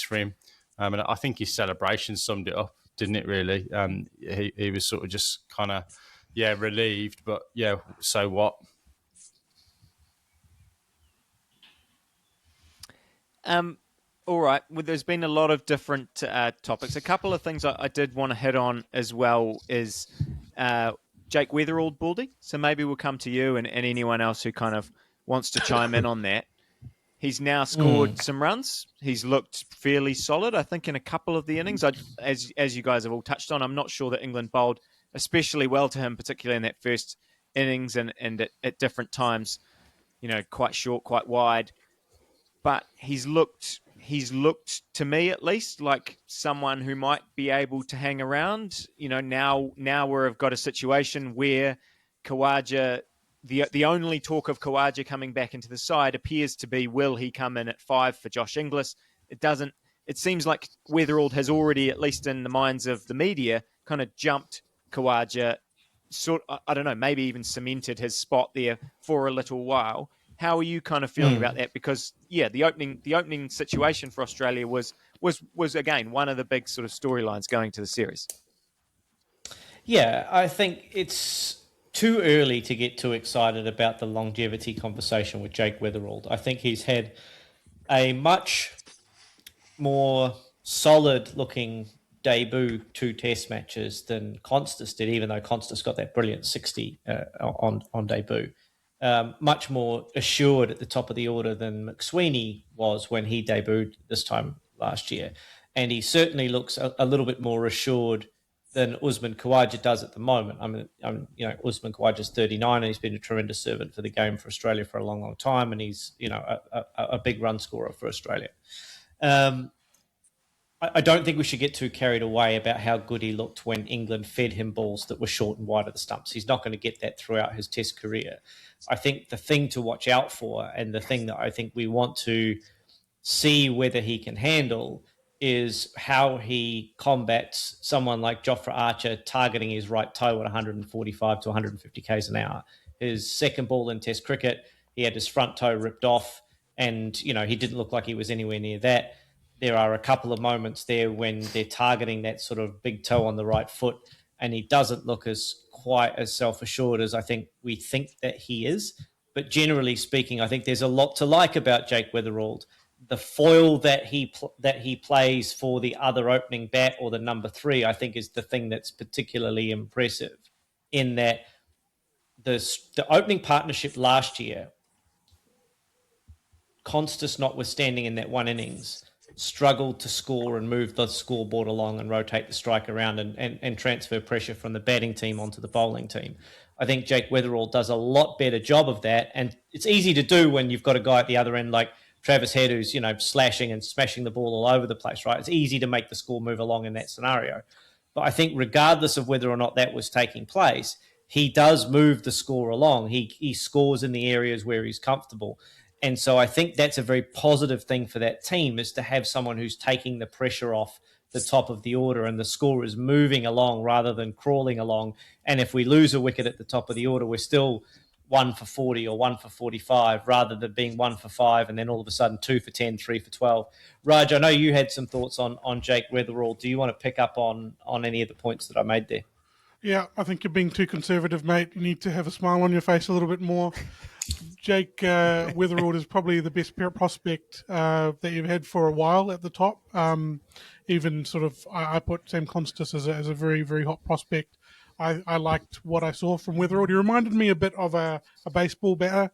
for him. And I think his celebration summed it up, didn't it? Really, he was sort of just kind of relieved, but so what? All right. Well, there's been a lot of different topics. A couple of things I did want to hit on as well is Jake Weatherald, Baldy. So maybe we'll come to you and anyone else who kind of wants to chime in on that. He's now scored some runs. He's looked fairly solid, I think, in a couple of the innings. As you guys have all touched on, I'm not sure that England bowled especially well to him, particularly in that first innings and at different times, quite short, quite wide. But he's looked to me at least like someone who might be able to hang around. Now we've got a situation where Khawaja, the only talk of Khawaja coming back into the side appears to be, will he come in at 5 for Josh Inglis? It doesn't. It seems like Weatherald has already, at least in the minds of the media, kind of jumped Khawaja. I don't know, maybe even cemented his spot there for a little while. How are you kind of feeling about that? Because the opening situation for Australia was again one of the big sort of storylines going to the series. Yeah, I think it's too early to get too excited about the longevity conversation with Jake Weatherald. I think he's had a much more solid-looking debut 2 Test matches than Constas did, even though Constas got that brilliant 60 on debut. Much more assured at the top of the order than McSweeney was when he debuted this time last year. And he certainly looks a little bit more assured than Usman Khawaja does at the moment. Usman Khawaja's 39 and he's been a tremendous servant for the game for Australia for a long, long time. And he's, a big run scorer for Australia. I don't think we should get too carried away about how good he looked when England fed him balls that were short and wide of the stumps. He's not going to get that throughout his Test career. I think the thing to watch out for, and the thing that I think we want to see whether he can handle, is how he combats someone like Jofra Archer targeting his right toe at 145 to 150 k's an hour. His second ball in Test cricket, he had his front toe ripped off, and he didn't look like he was anywhere near that. There are a couple of moments there when they're targeting that sort of big toe on the right foot, and he doesn't look quite as self-assured as I think we think that he is. But generally speaking, I think there's a lot to like about Jake Weatherald. The foil that he plays for the other opening bat or the number 3, I think, is the thing that's particularly impressive. In that the opening partnership last year, Constas notwithstanding in that one innings, struggled to score and move the scoreboard along and rotate the strike around and transfer pressure from the batting team onto the bowling team. I think Jake Weatherald does a lot better job of that, and it's easy to do when you've got a guy at the other end like Travis Head who's slashing and smashing the ball all over the place, right? It's easy to make the score move along in that scenario. But I think regardless of whether or not that was taking place, he does move the score along. He scores in the areas where he's comfortable. And so I think that's a very positive thing for that team, is to have someone who's taking the pressure off the top of the order and the score is moving along rather than crawling along. And if we lose a wicket at the top of the order, we're still 1 for 40 or 1 for 45 rather than being 1 for 5 and then all of a sudden 2 for 10, 3 for 12. Raj, I know you had some thoughts on Jake Weatherald. Do you want to pick up on any of the points that I made there? Yeah, I think you're being too conservative, mate. You need to have a smile on your face a little bit more. Jake Weatherald is probably the best prospect that you've had for a while at the top. Even sort of, I put Sam Constas as a very, very hot prospect. I liked what I saw from Weatherald. He reminded me a bit of a baseball batter.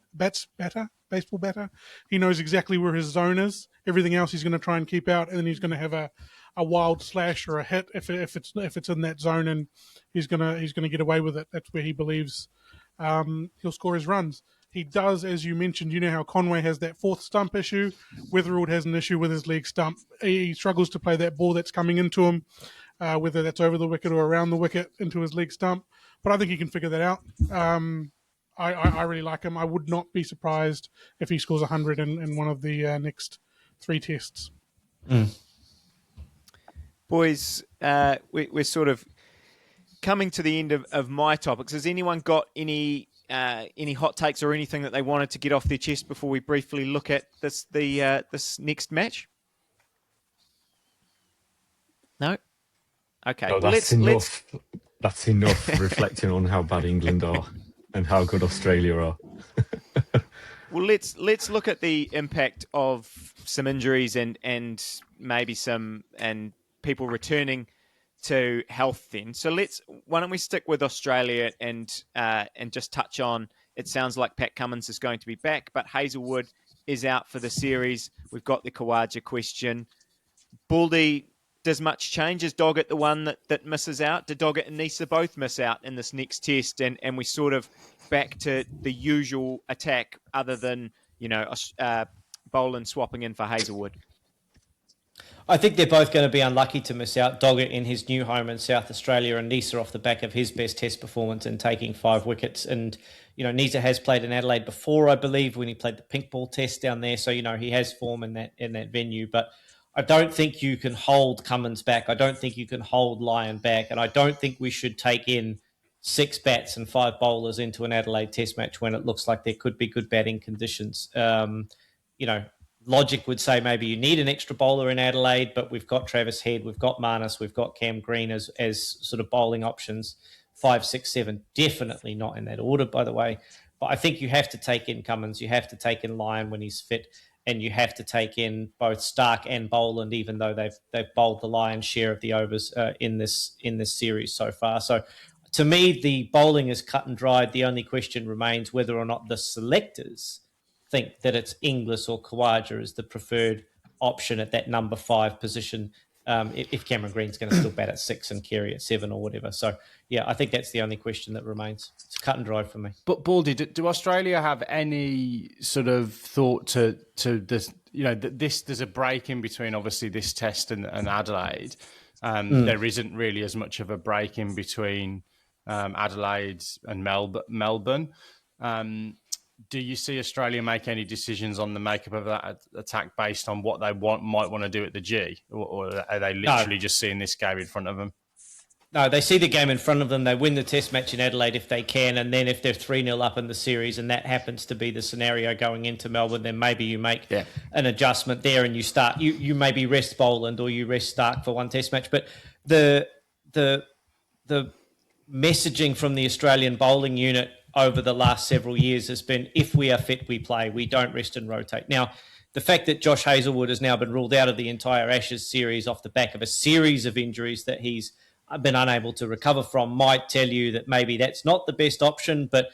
He knows exactly where his zone is. Everything else he's going to try and keep out, and then he's going to have a wild slash or a hit if it's in that zone, and he's gonna get away with it. That's where he believes he'll score his runs. He does, as you mentioned, how Conway has that fourth stump issue. Weatherald has an issue with his leg stump. He struggles to play that ball that's coming into him, whether that's over the wicket or around the wicket into his leg stump. But I think he can figure that out. I really like him. I would not be surprised if he scores 100 in one of the next 3 tests. Boys, we're sort of coming to the end of my topics. Has anyone got any hot takes or anything that they wanted to get off their chest before we briefly look at this next match? No? Okay. No, that's enough. That's enough reflecting on how bad England are and how good Australia are. Well, let's look at the impact of some injuries and maybe some people returning to health then. So why don't we stick with Australia and just touch on It sounds like Pat Cummins is going to be back, but Hazelwood is out for the series. We've got the Khawaja question. Baldy, does much change? Is Doggett the one that misses out? Did Doggett and Nisa both miss out in this next test? And we sort of back to the usual attack other than, Boland swapping in for Hazelwood? I think they're both going to be unlucky to miss out. Doggett in his new home in South Australia, and Nisa off the back of his best test performance and taking 5 wickets. And, Nisa has played in Adelaide before, I believe, when he played the pink ball test down there. So, he has form in that venue. But I don't think you can hold Cummins back. I don't think you can hold Lyon back. And I don't think we should take in 6 bats and 5 bowlers into an Adelaide test match when it looks like there could be good batting conditions. Logic would say maybe you need an extra bowler in Adelaide, but we've got Travis Head, we've got Marnus, we've got Cam Green as sort of bowling options. 5, 6, 7, definitely not in that order, by the way. But I think you have to take in Cummins, you have to take in Lyon when he's fit, and you have to take in both Starc and Boland, even though they've bowled the lion's share of the overs in this series so far. So to me, the bowling is cut and dried. The only question remains whether or not the selectors think that it's Inglis or Khawaja as the preferred option at that number 5 position, if Cameron Green's going to still bat at 6 and Carey at 7 or whatever. So, yeah, I think that's the only question that remains. It's cut and dry for me. But Baldy, do Australia have any sort of thought to this? There's a break in between, obviously, this test and Adelaide. There isn't really as much of a break in between Adelaide and Melbourne. Do you see Australia make any decisions on the makeup of that attack based on what they might want to do at the G? Or are they literally just seeing this game in front of them? No, they see the game in front of them. They win the test match in Adelaide if they can. And then if they're 3-0 up in the series and that happens to be the scenario going into Melbourne, then maybe you make an adjustment there and you start. You maybe rest Boland or you rest Starc for one test match. But the messaging from the Australian bowling unit over the last several years has been, if we are fit, we play. We don't rest and rotate. Now, the fact that Josh Hazelwood has now been ruled out of the entire Ashes series off the back of a series of injuries that he's been unable to recover from might tell you that maybe that's not the best option. But,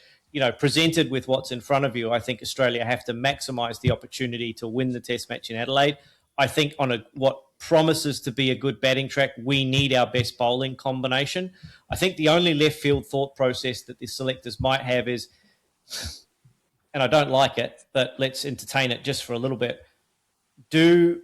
presented with what's in front of you, I think Australia have to maximise the opportunity to win the test match in Adelaide. I think on what promises to be a good batting track, we need our best bowling combination. I think the only left field thought process that the selectors might have is, and I don't like it, but let's entertain it just for a little bit. Do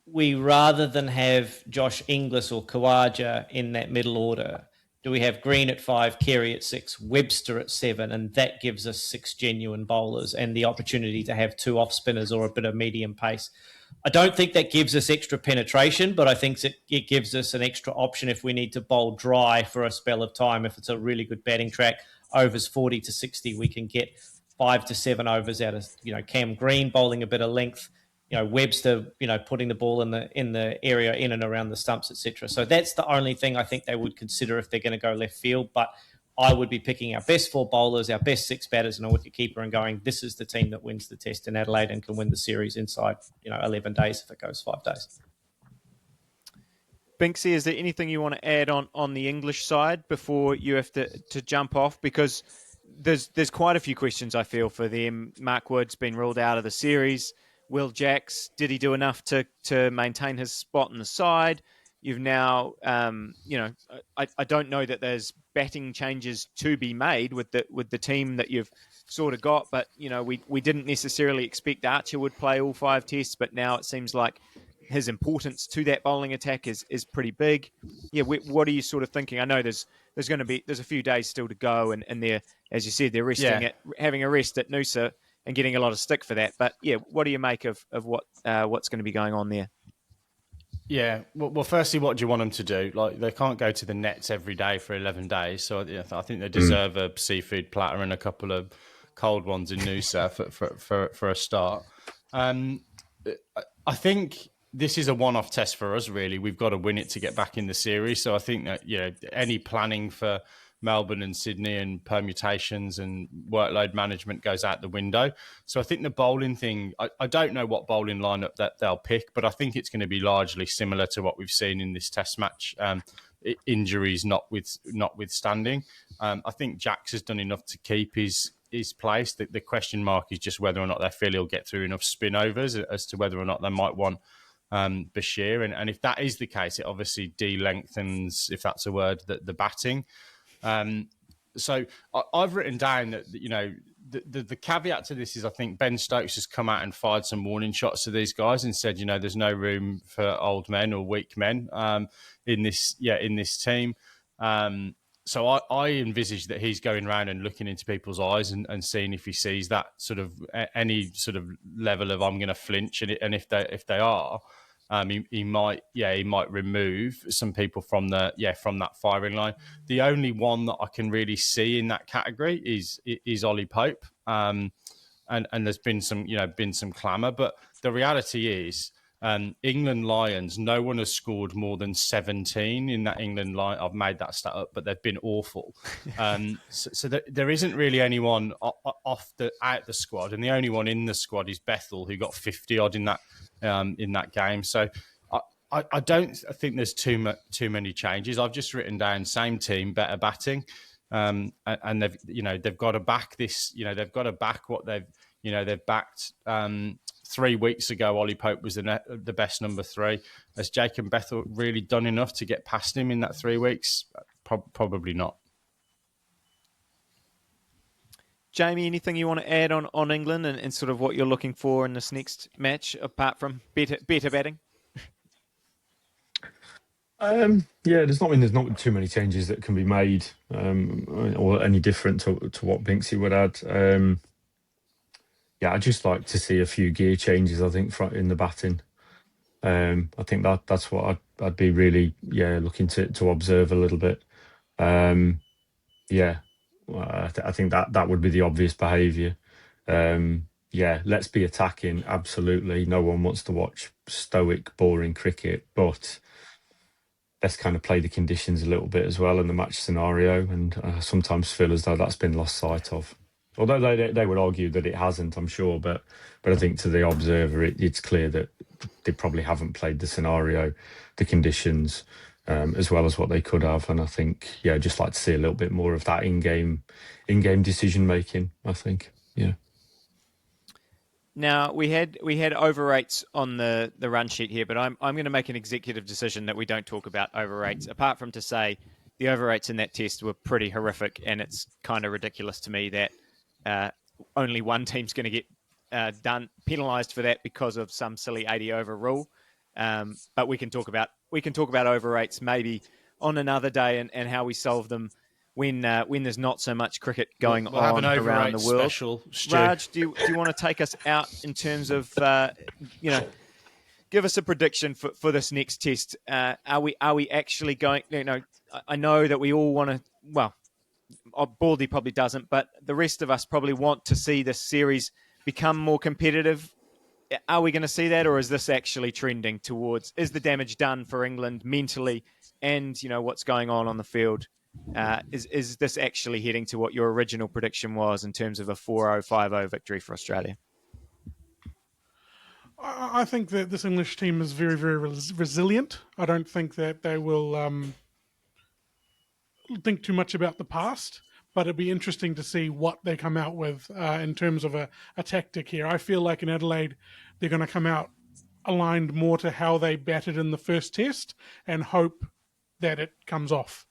we, rather than have Josh Inglis or Khawaja in that middle order, do we have Green at 5, Carey at 6, Webster at 7, and that gives us 6 genuine bowlers and the opportunity to have 2 off spinners or a bit of medium pace? I don't think that gives us extra penetration, but I think it gives us an extra option if we need to bowl dry for a spell of time. If it's a really good batting track, overs 40 to 60, we can get 5 to 7 overs out of Cam Green bowling a bit of length, Webster putting the ball in the area in and around the stumps, etc. So that's the only thing I think they would consider if they're going to go left field. But I would be picking our best 4 bowlers, our best 6 batters and a wicketkeeper and going, this is the team that wins the test in Adelaide and can win the series inside 11 days if it goes 5 days. Binksy, is there anything you want to add on the English side before you have to jump off? Because there's quite a few questions, I feel, for them. Mark Wood's been ruled out of the series. Will Jacks, did he do enough to maintain his spot in the side? You've now, I don't know that there's batting changes to be made with the team that you've sort of got, but, we didn't necessarily expect Archer would play all 5 tests, but now it seems like his importance to that bowling attack is pretty big. Yeah, what are you sort of thinking? I know there's a few days still to go, and they're, as you said, they're resting having a rest at Noosa and getting a lot of stick for that. But yeah, what do you make of what's going to be going on there? Yeah, well, firstly, what do you want them to do? Like, they can't go to the nets every day for 11 days, so I think they deserve a seafood platter and a couple of cold ones in Noosa for a start. I think this is a one-off test for us, really. We've got to win it to get back in the series. So I think that, any planning for Melbourne and Sydney and permutations and workload management goes out the window. So I think the bowling thing, I don't know what bowling lineup that they'll pick, but I think it's going to be largely similar to what we've seen in this test match, injuries notwithstanding. I think Jacks has done enough to keep his is placed. The question mark is just whether or not they feel he'll get through enough spin overs as to whether or not they might want Bashir. And if that is the case, it obviously de-lengthens, if that's a word, the batting. So I've written down that, the caveat to this is I think Ben Stokes has come out and fired some warning shots to these guys and said, there's no room for old men or weak men in this team. So I envisage that he's going around and looking into people's eyes and seeing if he sees that sort of any sort of level of I'm going to flinch, and if they are, he might remove some people from that firing line. The only one that I can really see in that category is Ollie Pope, and there's been some clamour, but the reality is, England Lions, no one has scored more than 17 in that England line. I've made that stat up, but they've been awful. So there isn't really anyone out the squad, and the only one in the squad is Bethel, who got 50 odd in that game. So I don't think there's too many changes. I've just written down same team, better batting, and they've got to back this. They've got to back what they've backed. 3 weeks ago, Ollie Pope was the best number 3. Has Jake and Bethel really done enough to get past him in that 3 weeks? Probably not. Jamie, anything you want to add on England and sort of what you're looking for in this next match, apart from better batting? There's not too many changes that can be made, or any different to what Binksy would add. I'd just like to see a few gear changes, I think, in the batting. I think that's what I'd be really looking to observe a little bit. I think that would be the obvious behaviour. Let's be attacking, absolutely. No one wants to watch stoic, boring cricket, but let's kind of play the conditions a little bit as well in the match scenario, and I sometimes feel as though that's been lost sight of. Although they would argue that it hasn't, I'm sure, but I think to the observer, it's clear that they probably haven't played the scenario, the conditions, as well as what they could have. And I think, I'd just like to see a little bit more of that in-game decision making, I think. Yeah. Now, we had overrates on the run sheet here, but I'm going to make an executive decision that we don't talk about overrates, apart from to say the overrates in that test were pretty horrific, and it's kind of ridiculous to me that only one team's going to get penalised for that because of some silly 80 over rule. But we can talk about overrates maybe on another day and how we solve them when there's not so much cricket going on around the world. Special, Raj, do you want to take us out in terms of give us a prediction for this next test? Are we actually going? I know that we all want to. Well, Baldy probably doesn't, but the rest of us probably want to see this series become more competitive. Are we going to see that, or is this actually trending towards? Is the damage done for England mentally, and what's going on the field? Is this actually heading to what your original prediction was in terms of a 4-0, 5-0 victory for Australia? I think that this English team is very, very resilient. I don't think that they will think too much about the past, but it'd be interesting to see what they come out with in terms of a tactic here. I feel like in Adelaide, they're going to come out aligned more to how they batted in the first test and hope that it comes off.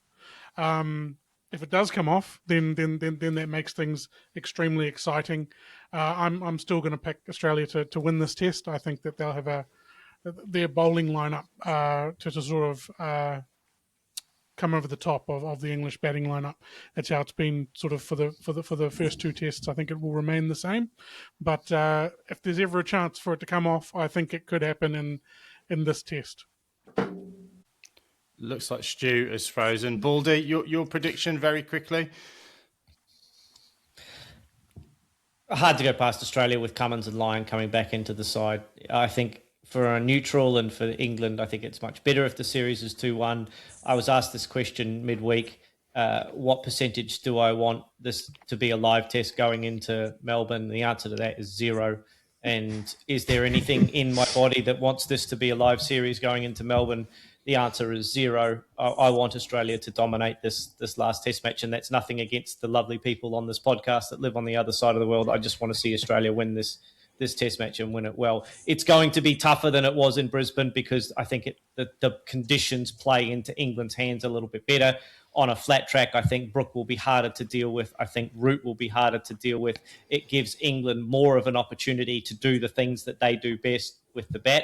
If it does come off, then that makes things extremely exciting. I'm still going to pick Australia to win this test. I think that they'll have their bowling lineup to sort of come over the top of the English batting lineup. That's how it's been sort of for the first 2 tests. I think it will remain the same. But if there's ever a chance for it to come off, I think it could happen in this test. Looks like Stu is frozen. Baldy, your prediction very quickly. Hard to go past Australia with Cummins and Lyon coming back into the side. I think for a neutral and for England, I think it's much better if the series is 2-1. I was asked this question midweek, what percentage do I want this to be a live test going into Melbourne? The answer to that is 0. And is there anything in my body that wants this to be a live series going into Melbourne? The answer is zero. I want Australia to dominate this last Test match, and that's nothing against the lovely people on this podcast that live on the other side of the world. I just want to see Australia win this Test match and win it well. It's going to be tougher than it was in Brisbane because I think the conditions play into England's hands a little bit better. On a flat track, I think Brook will be harder to deal with. I think Root will be harder to deal with. It gives England more of an opportunity to do the things that they do best with the bat.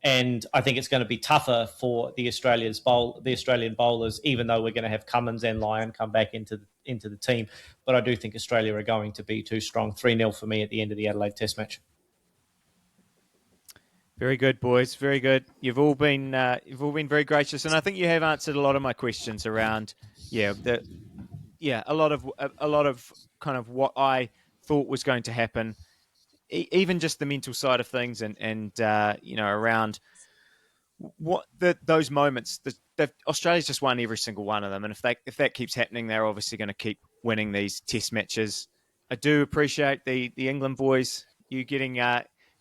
And I think it's going to be tougher for the Australian bowlers, even though we're going to have Cummins and Lyon come back into the team. But I do think Australia are going to be too strong. 3-0 for me at the end of the Adelaide Test match. Very good, boys. Very good. You've all been very gracious, and I think you have answered a lot of my questions around, a lot of kind of what I thought was going to happen, even just the mental side of things, and around what those moments. Australia's just won every single one of them, and if that keeps happening, they're obviously going to keep winning these Test matches. I do appreciate the England boys, you getting.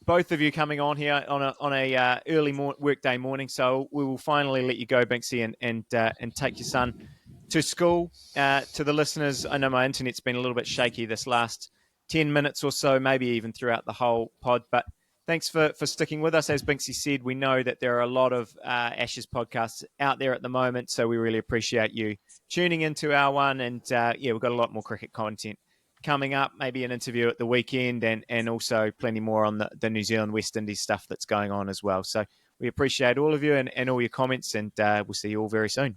Both of you coming on here on a early workday morning, so we will finally let you go, Binksy, and take your son to school. To the listeners, I know my internet's been a little bit shaky this last 10 minutes or so, maybe even throughout the whole pod, but thanks for sticking with us. As Binksy said, we know that there are a lot of Ashes podcasts out there at the moment, so we really appreciate you tuning into our one, and we've got a lot more cricket content coming up, maybe an interview at the weekend, and also plenty more on the New Zealand West Indies stuff that's going on as well. So we appreciate all of you and all your comments, and we'll see you all very soon.